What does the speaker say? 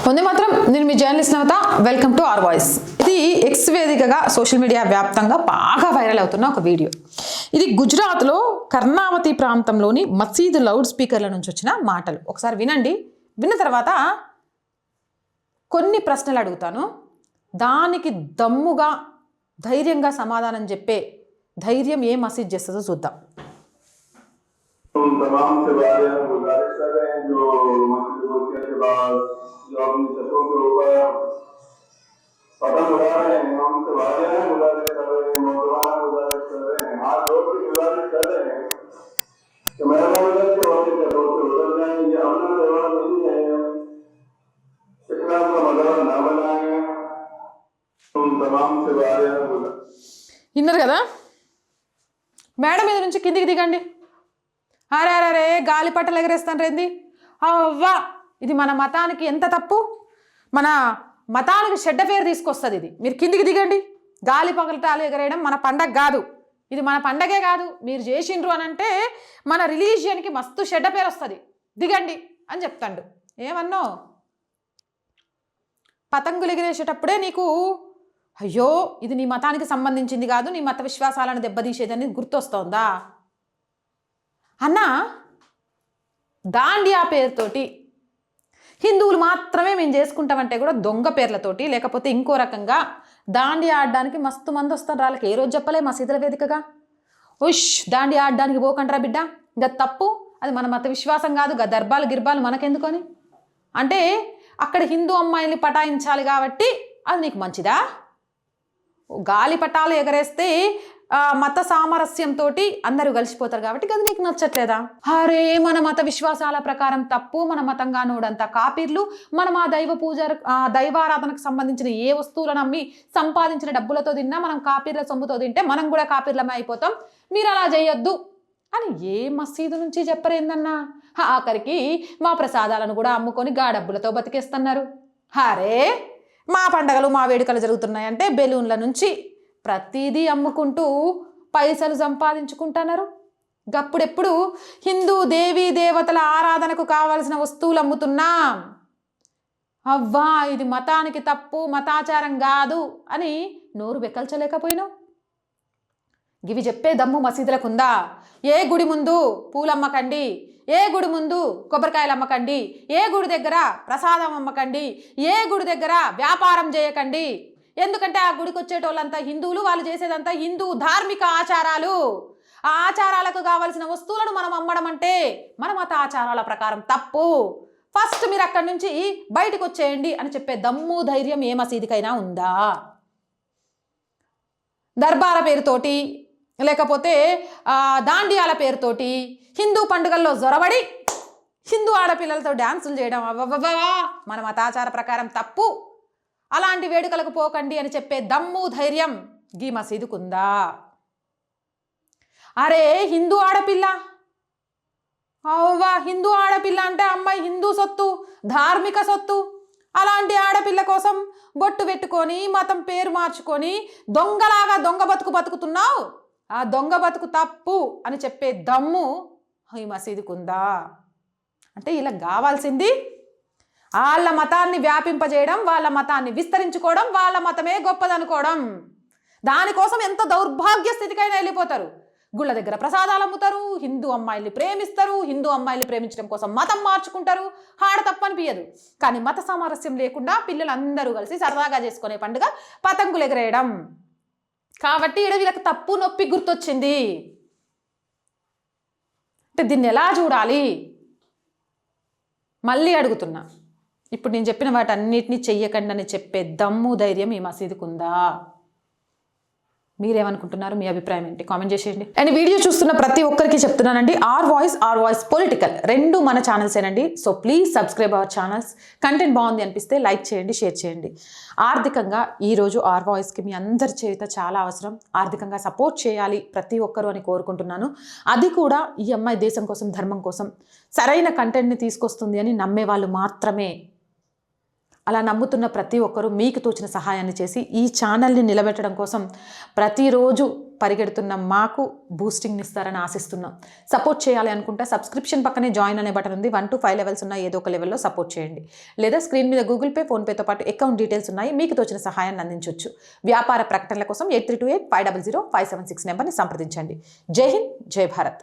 ముందే మాత్రం నేను మీ journalist Navata. Welcome to Our Voice. ఇది ఎక్స్ వేదికగా సోషల్ మీడియా వ్యాప్తంగా బాగా వైరల్ అవుతున్న ఒక వీడియో. ఇది గుజరాత్లో కర్ణావతి ప్రాంతంలోని మసీదు లౌడ్ స్పీకర్ల నుంచి వచ్చిన మాటలు. ఒకసారి వినండి. విన్న తర్వాత కొన్ని ప్రశ్నలు అడుగుతాను. దానికి దమ్ముగా ధైర్యంగా సమాధానం చెప్పే ధైర్యం ఏ మసీద్ చేస్తుందో చూద్దాం. तमाम से बारे हम गुजारिश कर रहे हैं जो मस्जिद होने के बाद जो अपनी छतों के ऊपर पतंग उड़ा रहे हैं, हम उनसे बारे हैं गुजारिश कर रहे हैं, नौजवान गुजारिश कर रहे हैं, हाथ जोड़ के गुजारिश कर रहे हैं कि मेहरबानी करके अपनी छतों से उतर जाएं। ये अपना त्यौहार नहीं है, इस्लाम का मज़हब ना बनाएं। तुम तमाम से बारे हम విన్నారు కదా, మేడం మీద నుంచి కిందికి దిగండి. అరే అరే అరే గాలిపట్టలు ఎగరేస్తాను రేంది అవ్వా. ఇది మన మతానికి ఎంత తప్పు, మన మతానికి చెడ్డ పేరు తీసుకొస్తుంది. ఇది మీరు కిందికి దిగండి. గాలి పగలటాలు ఎగరేయడం మన పండగ కాదు, ఇది మన పండగే కాదు. మీరు చేసిండ్రు అని అంటే మన రిలీజియన్కి మస్తు చెడ్డ పేరు వస్తుంది. దిగండి అని చెప్తాడు. ఏమన్నో పతంగులు ఎగిరేసేటప్పుడే నీకు అయ్యో ఇది నీ మతానికి సంబంధించింది కాదు, నీ మత విశ్వాసాలను దెబ్బతీసేదని గుర్తొస్తోందా అన్న? దాండియా పేరుతోటి హిందువులు మాత్రమే మేము చేసుకుంటామంటే కూడా దొంగ పేర్లతోటి లేకపోతే ఇంకో రకంగా దాండియా ఆడడానికి మస్తు మంది వస్తారు. వాళ్ళకి ఏ రోజు చెప్పలే మసీదుల వేదికగా ఉష్ దాండియా ఆడడానికి పోకంటారా బిడ్డ, ఇంకా తప్పు, అది మన మత విశ్వాసం కాదు, గా దర్బాలు గిర్బాలు మనకెందుకొని అంటే అక్కడ హిందూ అమ్మాయిల్ని పటాయించాలి కాబట్టి అది నీకు మంచిదా? గాలి పటాలు ఎగరేస్తే మత సామరస్యంతో అందరూ కలిసిపోతారు కాబట్టి అది నీకు నచ్చట్లేదా? అరే మన మత విశ్వాసాల ప్రకారం తప్పు, మన మతంగా నోడంతా కాపీర్లు, మనం ఆ దైవ పూజ దైవారాధనకు సంబంధించిన ఏ వస్తువులను అమ్మి సంపాదించిన డబ్బులతో తిన్నా మనం కాపీర్ల సొమ్ముతో తింటే మనం కూడా కాపీర్లమే అయిపోతాం, మీరు అలా చేయొద్దు అని ఏ మసీదు నుంచి చెప్పరేందన్నా? ఆఖరికి మా ప్రసాదాలను కూడా అమ్ముకొని గా డబ్బులతో బతికేస్తున్నారు. అరే మా పండగలు మా వేడుకలు జరుగుతున్నాయంటే బెలూన్ల నుంచి ప్రతిదీ అమ్ముకుంటూ పైసలు సంపాదించుకుంటున్నారు. గప్పుడెప్పుడు హిందూ దేవీ దేవతల ఆరాధనకు కావాల్సిన వస్తువులు అమ్ముతున్నాం. అవ్వా ఇది మతానికి తప్పు, మతాచారం కాదు అని నోరు వెక్కల్చలేకపోయినావు. ఇవి చెప్పే దమ్ము మసీదులకు ఉందా? ఏ గుడి ముందు పూలమ్మకండి, ఏ గుడి ముందు కొబ్బరికాయలు అమ్మకండి, ఏ గుడి దగ్గర ప్రసాదం అమ్మకండి, ఏ గుడి దగ్గర వ్యాపారం చేయకండి. ఎందుకంటే ఆ గుడికి వచ్చేటోళ్ళంతా హిందువులు, వాళ్ళు చేసేదంతా హిందూ ధార్మిక ఆచారాలు. ఆ ఆచారాలకు కావలసిన వస్తువులను మనం అమ్మడం అంటే మన మత ఆచారాల ప్రకారం తప్పు. ఫస్ట్ మీరు అక్కడి నుంచి బయటకు వచ్చేయండి అని చెప్పే దమ్ము ధైర్యం ఏ మసీదుకైనా ఉందా? దర్బార పేరుతోటి లేకపోతే దాండియాల పేరుతోటి హిందూ పండుగల్లో జొరబడి హిందూ ఆడపిల్లలతో డ్యాన్సులు చేయడం మన మతాచార ప్రకారం తప్పు, అలాంటి వేడుకలకు పోకండి అని చెప్పే దమ్ము ధైర్యం గీ మసీదుకుందా? అరే హిందూ ఆడపిల్ల అవ్వా, హిందూ ఆడపిల్ల అంటే అమ్మాయి హిందూ సొత్తు, ధార్మిక సొత్తు. అలాంటి ఆడపిల్ల కోసం బొట్టు పెట్టుకొని మతం పేరు మార్చుకొని దొంగలాగా దొంగ బతుకు బతుకుతున్నావు. ఆ దొంగ బతుకు తప్పు అని చెప్పే దమ్ము ఈ మసీదుకుందా? అంటే ఇలా కావాల్సింది వాళ్ళ మతాన్ని వ్యాపింపజేయడం, వాళ్ళ మతాన్ని విస్తరించుకోవడం, వాళ్ళ మతమే గొప్పదనుకోవడం. దానికోసం ఎంత దౌర్భాగ్య స్థితికైనా వెళ్ళిపోతారు. గుళ్ళ దగ్గర ప్రసాదాలు అమ్ముతారు, హిందూ అమ్మాయిల్ని ప్రేమిస్తారు, హిందూ అమ్మాయిల్ని ప్రేమించడం కోసం మతం మార్చుకుంటారు. హాడ తప్పనిపించదు. కానీ మత సామరస్యం లేకుండా పిల్లలందరూ కలిసి సరదాగా చేసుకునే పండుగ పతంగులు ఎగరేయడం. కాబట్టి ఈడ వీళ్ళకి తప్పు నొప్పి గుర్తొచ్చింది. అంటే దీన్ని ఎలా చూడాలి? మళ్ళీ అడుగుతున్నా, ఇప్పుడు నేను చెప్పిన వాటన్నిటినీ చెయ్యకండి అని చెప్పే దమ్ము ధైర్యం ఈ మసీదుకుందా? మీరేమనుకుంటున్నారు? మీ అభిప్రాయం ఏంటి? కామెంట్ చేసేయండి. అండ్ వీడియో చూస్తున్న ప్రతి ఒక్కరికి చెప్తున్నానండి, ఆర్ వాయిస్ పొలిటికల్ రెండు మన ఛానల్సేనండి. So please subscribe our channels. Content బాగుంది అనిపిస్తే లైక్ చేయండి, షేర్ చేయండి. ఆర్థికంగా ఈరోజు ఆర్ వాయిస్కి మీ అందరి చేత చాలా అవసరం. ఆర్థికంగా సపోర్ట్ చేయాలి ప్రతి ఒక్కరు అని కోరుకుంటున్నాను. అది కూడా ఈ అమ్మాయి దేశం కోసం, ధర్మం కోసం సరైన కంటెంట్ని తీసుకొస్తుంది అని నమ్మే వాళ్ళు మాత్రమే. అలా నమ్ముతున్న ప్రతి ఒక్కరూ మీకు తోచిన సహాయాన్ని చేసి ఈ ఛానల్ని నిలబెట్టడం కోసం ప్రతిరోజు పరిగెడుతున్న మాకు బూస్టింగ్ని ఇస్తారని ఆశిస్తున్నాం. సపోర్ట్ చేయాలి అనుకుంటే సబ్స్క్రిప్షన్ పక్కనే జాయిన్ అనే బటన్ ఉంది. 1 to 5 లెవెల్స్ ఉన్న ఏదో ఒక లెవెల్లో సపోర్ట్ చేయండి. లేదా స్క్రీన్ మీద గూగుల్ పే, ఫోన్పేతో పాటు అకౌంట్ డీటెయిల్స్ ఉన్నాయి. మీకు తోచిన సహాయాన్ని అందించవచ్చు. వ్యాపార ప్రకటనల కోసం 8328 500 576 నెంబర్ని సంప్రదించండి. జై హింద్, జై భారత్.